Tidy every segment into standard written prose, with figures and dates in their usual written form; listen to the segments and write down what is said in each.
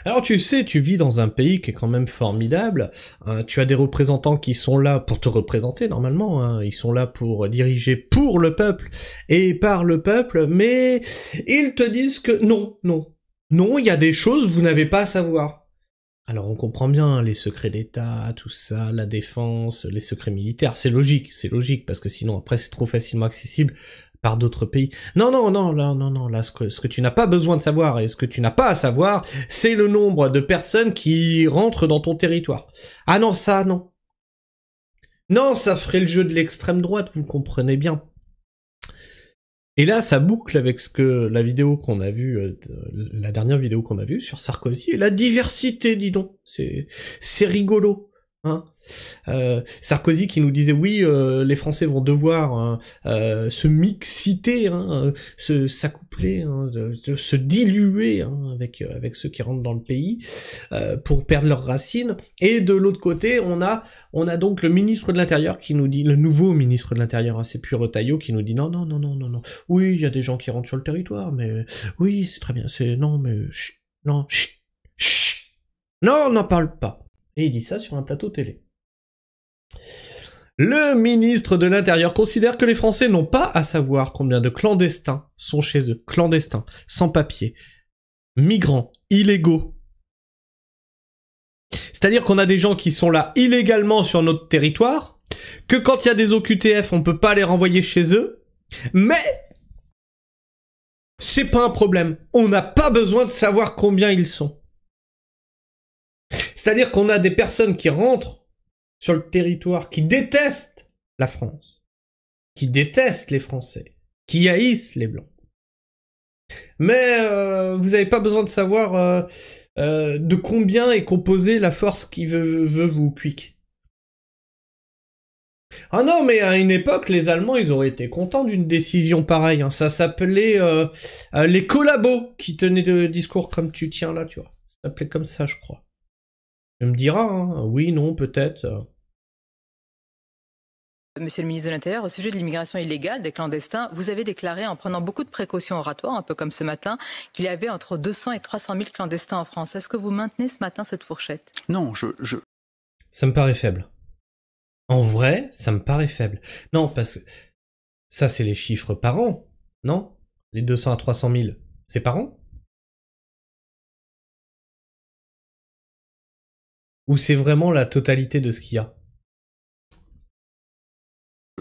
Alors tu sais, tu vis dans un pays qui est quand même formidable, hein, tu as des représentants qui sont là pour te représenter normalement, hein, ils sont là pour diriger pour le peuple et par le peuple, mais ils te disent que non, il y a des choses que vous n'avez pas à savoir. Alors on comprend bien les secrets d'État, tout ça, la défense, les secrets militaires, c'est logique, parce que sinon après c'est trop facilement accessible par d'autres pays. Non, là, ce que tu n'as pas besoin de savoir, et ce que tu n'as pas à savoir, c'est le nombre de personnes qui rentrent dans ton territoire. Ah non, ça, non. Non, ça ferait le jeu de l'extrême droite, vous comprenez bien. Et là, ça boucle avec la vidéo qu'on a vue, la dernière vidéo qu'on a vue sur Sarkozy, et la diversité, dis donc. C'est rigolo. Hein, Sarkozy qui nous disait oui, les Français vont devoir se mixiter, hein, s'accoupler, hein, se diluer hein, avec ceux qui rentrent dans le pays pour perdre leurs racines. Et de l'autre côté, on a donc le ministre de l'Intérieur qui nous dit, le nouveau ministre de l'Intérieur, hein, c'est plus Retailleau, qui nous dit non. Oui, il y a des gens qui rentrent sur le territoire, mais oui, c'est très bien. C'est non, mais chut, non, on n'en parle pas. Et il dit ça sur un plateau télé. Le ministre de l'Intérieur considère que les Français n'ont pas à savoir combien de clandestins sont chez eux. Clandestins, sans papier, migrants, illégaux. C'est-à-dire qu'on a des gens qui sont là illégalement sur notre territoire, que quand il y a des OQTF, on peut pas les renvoyer chez eux, mais c'est pas un problème. On n'a pas besoin de savoir combien ils sont. C'est-à-dire qu'on a des personnes qui rentrent sur le territoire, qui détestent la France, qui détestent les Français, qui haïssent les Blancs. Mais vous n'avez pas besoin de savoir de combien est composée la force qui veut vous quick. Ah non, mais à une époque, les Allemands, ils auraient été contents d'une décision pareille. Hein. Ça s'appelait les collabos qui tenaient des discours comme tu tiens là, tu vois. Ça s'appelait comme ça, je crois. Tu me diras, hein, oui, non, peut-être. Monsieur le ministre de l'Intérieur, au sujet de l'immigration illégale, des clandestins, vous avez déclaré, en prenant beaucoup de précautions oratoires, un peu comme ce matin, qu'il y avait entre 200 et 300 000 clandestins en France. Est-ce que vous maintenez ce matin cette fourchette? Non, Ça me paraît faible. En vrai, ça me paraît faible. Non, parce que ça, c'est les chiffres par an, non? Les 200 à 300 000, c'est par an? Ou c'est vraiment la totalité de ce qu'il y a?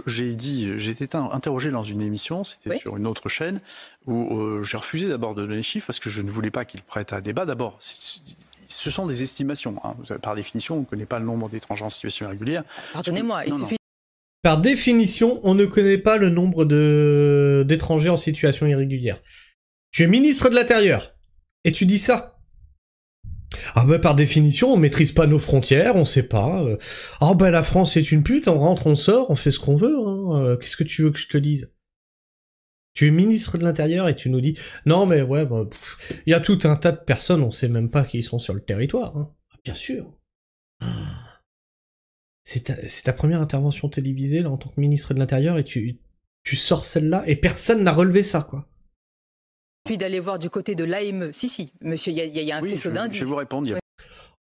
J'ai été interrogé dans une émission, c'était sur une autre chaîne, où j'ai refusé d'abord de donner les chiffres parce que je ne voulais pas qu'ils prêtent à débat. D'abord, ce sont des estimations. Hein. Par définition, on ne connaît pas le nombre d'étrangers en situation irrégulière. Pardonnez-moi, il suffit... Par définition, on ne connaît pas le nombre d'étrangers en situation irrégulière. Tu es ministre de l'Intérieur, et tu dis ça. Ah bah par définition, on maîtrise pas nos frontières, on sait pas. Ah bah la France est une pute, on rentre, on sort, on fait ce qu'on veut. Hein. Qu'est-ce que tu veux que je te dise? Tu es ministre de l'Intérieur et tu nous dis non mais ouais, bah, y a tout un tas de personnes, on sait même pas qui sont sur le territoire. Hein. Bien sûr. C'est ta première intervention télévisée là en tant que ministre de l'Intérieur et tu sors celle-là et personne n'a relevé ça quoi. Puis d'aller voir du côté de l'AME. Si, monsieur, il y a un faisceau d'indices. Je vais vous répondre. Oui.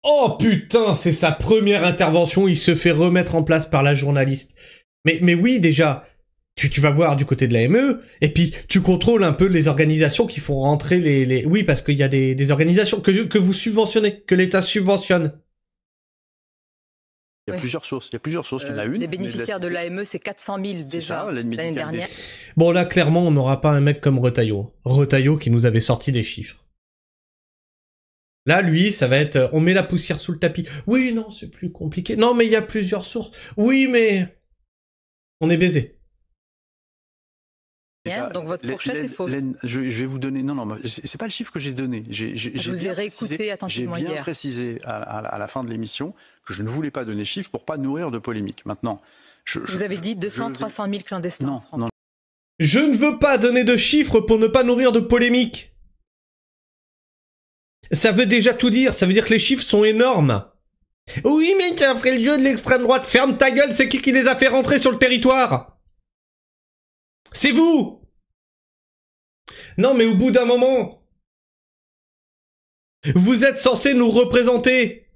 Oh putain, c'est sa première intervention, il se fait remettre en place par la journaliste. Mais oui, déjà, tu vas voir du côté de l'AME, et puis tu contrôles un peu les organisations qui font rentrer les... Oui, parce qu'il y a des organisations que vous subventionnez, que l'État subventionne. Il y a plusieurs sources. Il y en a une. Les bénéficiaires de l'AME, c'est 400 000 déjà l'année dernière. Bon, là, clairement, on n'aura pas un mec comme Retailleau. Retailleau qui nous avait sorti des chiffres. Là, lui, ça va être... On met la poussière sous le tapis. Oui, non, c'est plus compliqué. Non, mais il y a plusieurs sources. Oui, mais... On est baisé. Donc votre fourchette est fausse. Je vais vous donner... Non, c'est pas le chiffre que j'ai donné. Je vous ai réécouté attentivement hier. J'ai bien précisé à la fin de l'émission que je ne voulais pas donner chiffre pour pas nourrir de polémique. Maintenant, vous avez dit 200-300 000 clandestins en France. Non. Je ne veux pas donner de chiffres pour ne pas nourrir de polémique. Ça veut déjà tout dire. Ça veut dire que les chiffres sont énormes. Oui, mais qui a fait le jeu de l'extrême droite? Ferme ta gueule, c'est qui les a fait rentrer sur le territoire? C'est vous! Non, mais au bout d'un moment... Vous êtes censé nous représenter.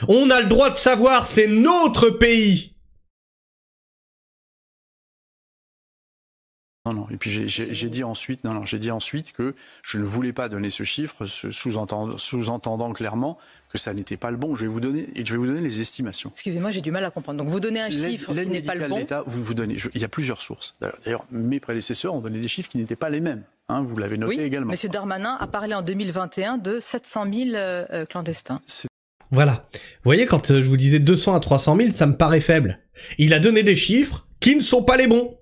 On a le droit de savoir, c'est notre pays. Non, et puis j'ai dit ensuite que je ne voulais pas donner ce chiffre, sous-entendant clairement que ça n'était pas le bon. Je vais vous donner les estimations. Excusez-moi, j'ai du mal à comprendre. Donc vous donnez un chiffre qui n'est pas le bon. Vous donnez, il y a plusieurs sources. D'ailleurs, mes prédécesseurs ont donné des chiffres qui n'étaient pas les mêmes. Hein, vous l'avez noté également. Monsieur Darmanin a parlé en 2021 de 700 000 clandestins. Voilà. Vous voyez, quand je vous disais 200 à 300 000, ça me paraît faible. Il a donné des chiffres qui ne sont pas les bons.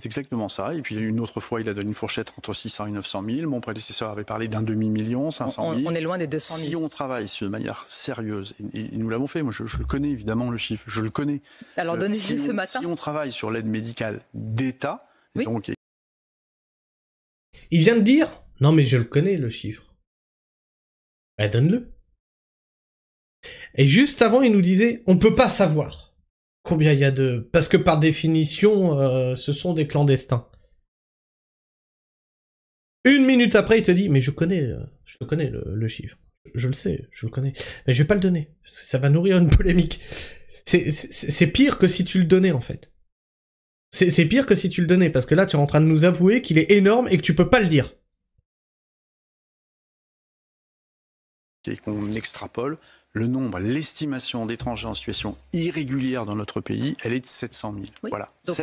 C'est exactement ça. Et puis une autre fois, il a donné une fourchette entre 600 et 900 000. Mon prédécesseur avait parlé d'un demi-million, 500 000. On est loin des 200 000. Si on travaille de manière sérieuse, et nous l'avons fait, moi je le connais évidemment le chiffre, je le connais. Alors donnez-le ce matin. Si on travaille sur l'aide médicale d'État, oui. Donc... Il vient de dire, non mais je le connais le chiffre. Ben donne-le. Et juste avant, il nous disait, on peut pas savoir combien il y a de... Parce que par définition, ce sont des clandestins. Une minute après, il te dit, mais je connais le chiffre. Je le sais, je le connais. Mais je vais pas le donner. Ça va nourrir une polémique. C'est pire que si tu le donnais, en fait. C'est pire que si tu le donnais, parce que là, tu es en train de nous avouer qu'il est énorme et que tu peux pas le dire. Et qu'on extrapole le nombre, l'estimation d'étrangers en situation irrégulière dans notre pays, elle est de 700 000. Oui. Voilà. Donc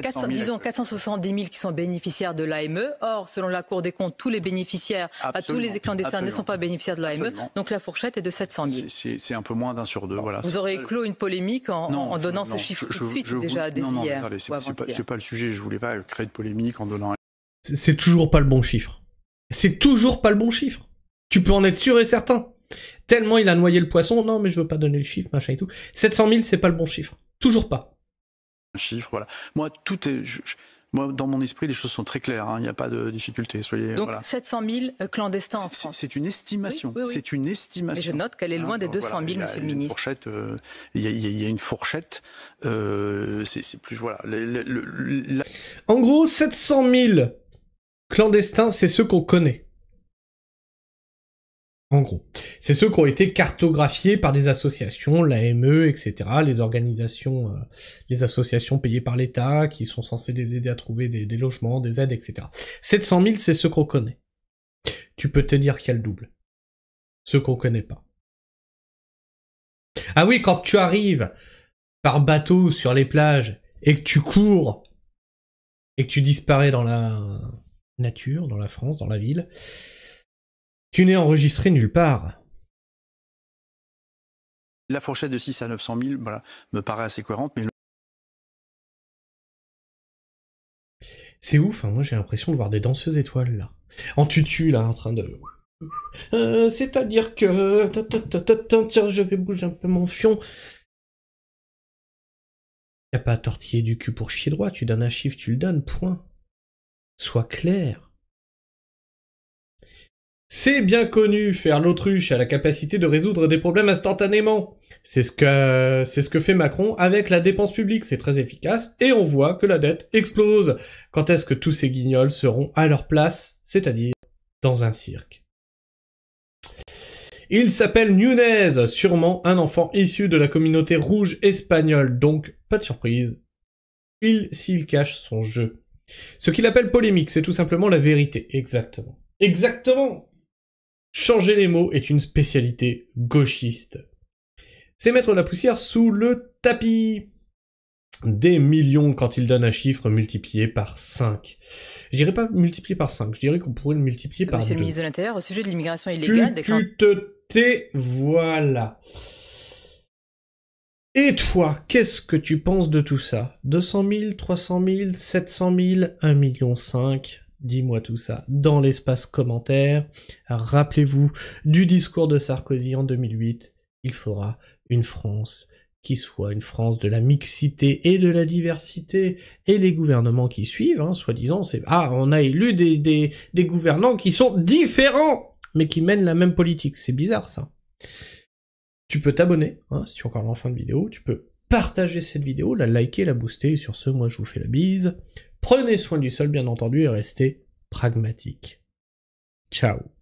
470 000 qui sont bénéficiaires de l'AME. Or, selon la Cour des comptes, tous les bénéficiaires, tous les clandestins ne sont pas bénéficiaires de l'AME. Donc la fourchette est de 700 000. C'est un peu moins d'un sur deux. Voilà. Vous aurez clos une polémique en donnant ce chiffre tout de suite, déjà dès hier. C'est pas le sujet, je voulais pas créer de polémique en donnant... C'est toujours pas le bon chiffre. C'est toujours pas le bon chiffre. Tu peux en être sûr et certain. Tellement il a noyé le poisson, non mais je veux pas donner le chiffre, machin et tout. 700 000, c'est pas le bon chiffre. Toujours pas. Un chiffre, voilà. Moi, tout est... Moi, dans mon esprit, les choses sont très claires, il n'y a pas de difficulté. Donc, voilà. 700 000 clandestins en France. C'est une estimation. Oui. C'est une estimation. Mais je note qu'elle est loin des 200 000, monsieur le ministre. Il y a une fourchette. C'est plus... Voilà. En gros, 700 000 clandestins, c'est ceux qu'on connaît. En gros, c'est ceux qui ont été cartographiés par des associations, l'AME, etc., les associations payées par l'État, qui sont censées les aider à trouver des logements, des aides, etc. 700 000, c'est ceux qu'on connaît. Tu peux te dire qu'il y a le double. Ceux qu'on connaît pas. Ah oui, quand tu arrives par bateau sur les plages, et que tu cours, et que tu disparais dans la nature, dans la France, dans la ville... Tu n'es enregistré nulle part. La fourchette de 6 à 900 000 voilà, me paraît assez cohérente, mais... C'est ouf, hein, moi j'ai l'impression de voir des danseuses étoiles, là. En tutu, là, en train de... C'est-à-dire que... Tiens, je vais bouger un peu mon fion. Y'a pas à tortiller du cul pour chier droit, tu donnes un chiffre, tu le donnes, point. Sois clair. C'est bien connu, faire l'autruche a la capacité de résoudre des problèmes instantanément. C'est ce que fait Macron avec la dépense publique, c'est très efficace, et on voit que la dette explose. Quand est-ce que tous ces guignols seront à leur place, c'est-à-dire dans un cirque? Il s'appelle Nunez, sûrement un enfant issu de la communauté rouge espagnole, donc pas de surprise. S'il cache son jeu. Ce qu'il appelle polémique, c'est tout simplement la vérité, exactement. Exactement! Changer les mots est une spécialité gauchiste. C'est mettre la poussière sous le tapis. Des millions quand il donne un chiffre multiplié par 5. Je dirais pas multiplié par 5, je dirais qu'on pourrait le multiplier par 2. Monsieur le ministre de l'Intérieur, au sujet de l'immigration illégale... Tu te tais, voilà. Et toi, qu'est-ce que tu penses de tout ça? 200 000, 300 000, 700 000, 1,5 million? Dis-moi tout ça dans l'espace commentaire. Rappelez-vous du discours de Sarkozy en 2008. Il faudra une France qui soit une France de la mixité et de la diversité. Et les gouvernements qui suivent, hein, soi-disant, c'est... Ah, on a élu des gouvernants qui sont différents, mais qui mènent la même politique. C'est bizarre, ça. Tu peux t'abonner, hein, si tu es encore en fin de vidéo. Tu peux partager cette vidéo, la liker, la booster. Et sur ce, moi, je vous fais la bise. Prenez soin du sol, bien entendu, et restez pragmatique. Ciao.